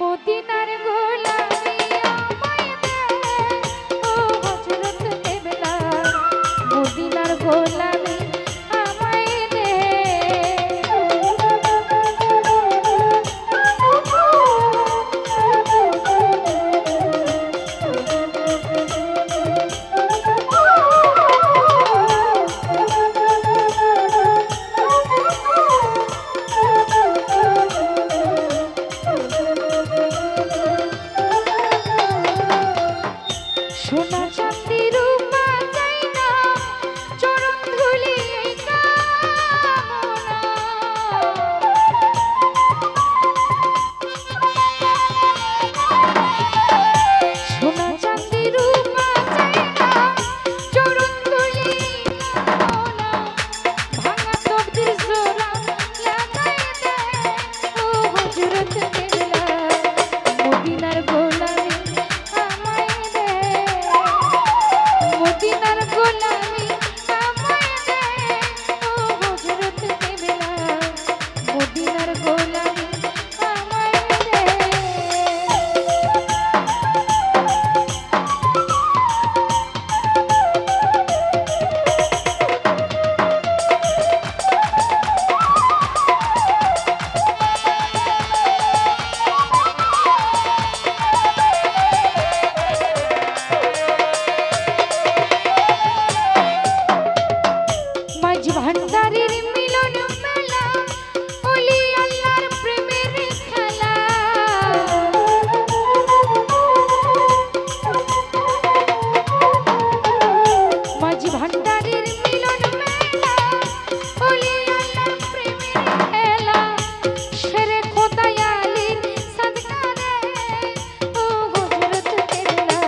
মদিনার গোলামি আমায় দে ও হযরত কেবলা মদিনার গোলামি আমায় দে সোনা চাঁদি রূপা চাই না চরণ ধুলি এই কামনা সোনা চাঁদি রূপা চাই না চরণ ধুলি এই কামনা ভাঙা তকদির জোড়া লাগাই দে ও হযরত কেবলা মদিনার গোলামি আমায় দে মদিনার গোলামি আমায় দে ও হযরত কেবলা মদিনার গোলামি আমায় দে মাঝ ভান্ডারের মিলন মেলা ওলি আল্লাহর প্রেমের খেলা মাঝ ভান্ডারের মিলন মেলা ওলি আল্লাহর প্রেমের খেলা শেরে খোদাই আলীর সাদকা দে ও হযরত কেবলা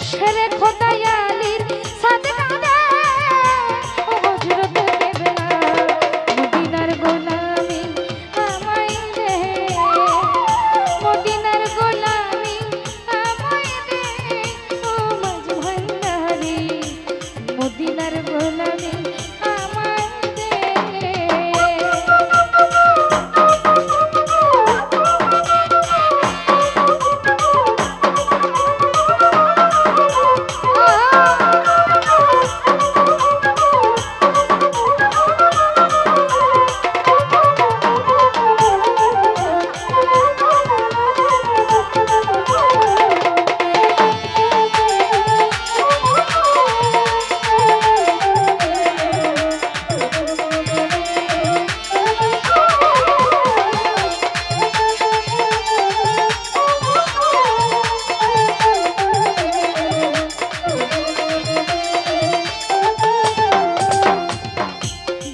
শেরে খোদাই আলীর সাদকা দে ও হযরত কেবলা মদিনার গোলামি আমায় দে মদিনার গোলামি আমায় দে ও মাঝ ভান্ডারি মদিনার গোলামি আমায় দে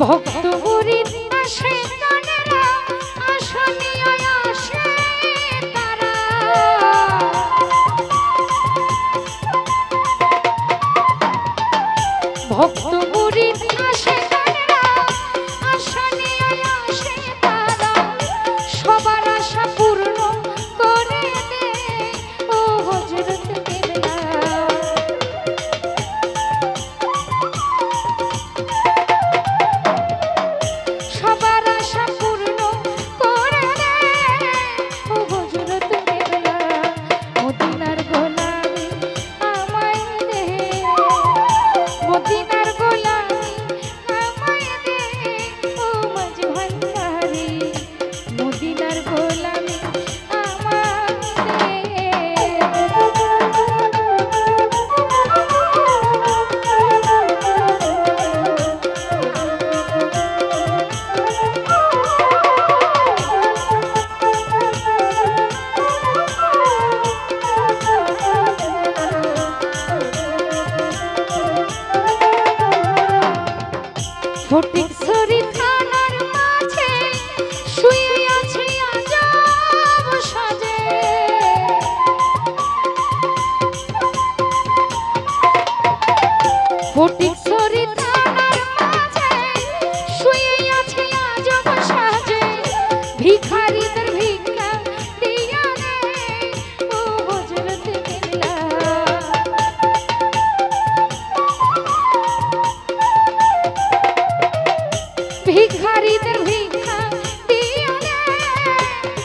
ভক্ত মুরিদ আসে গানেরা আশা নিয়ে আসে তারা ভক্ত মুরিদ আসে গানেরা আশা নিয়ে আসে তারা সবার আশা পূর্ণ করে দে ও হযরত কেবলা সবার আশা পূর্ণ করে দে ও হযরত কেবলা মদিনার গোলামি আমায় দে মদিনার গোলামি আমায় দে ও মাঝ ভান্ডারি মদিনার গোলামি আমায় দে ফটিকছড়ি থানার মাঝে শুয়ে আছে আজব সাজে ফটিকছড়ি থানার মাঝে শুয়ে আছে আজব সাজে ভিখারিদের ভিক্ষা দিয়া দে ও হযরত কেবলা ভিখারিদের ভিক্ষা দিও রে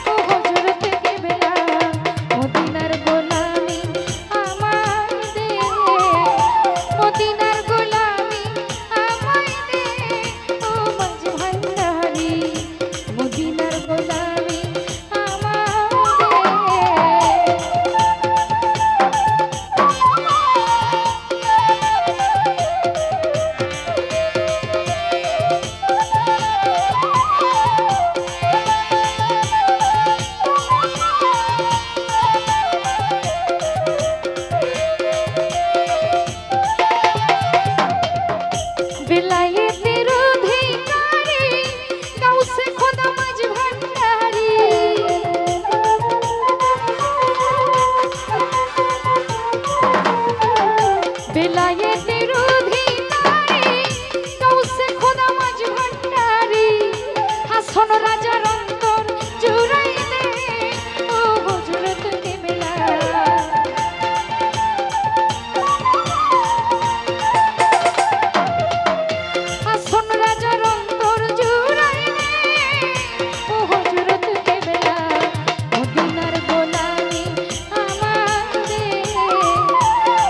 ও হযরত কেবলা মদিনার গোলামি আমায় দে মদিনার গোলামি আমায় দে ও মাঝ ভান্ডারি মদিনার গোলামি আমায় বিলায়েতের অধিকারী গাউসে খোদা মাঝ ভান্ডারি বিলায়েতের অধিকারী গাউসে খোদা মাঝ ভান্ডারি হাসন রাজার অন্তর জুড়াই দে ও হযরত কেবলা হাসন রাজার অন্তর জুড়াই দে ও হযরত কেবলা মদিনার গোলামি আমায় দে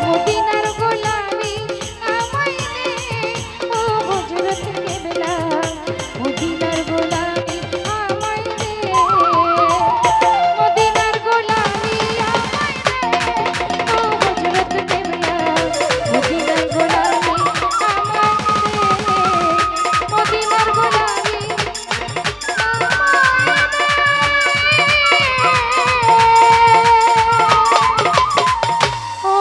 মদিনার গোলামি আমায় দে ও হযরত কেবলা মদিনার গোলামি আমায় দে মদিনার গোলামি আমায় দে ও হযরত কেবলা মদিনার গোলামি আমায় দে মদিনার গোলামি ও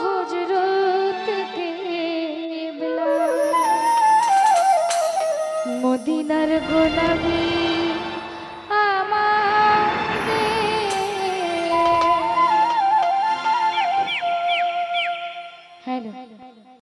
হযরত কেবলা মদিনার গোলামি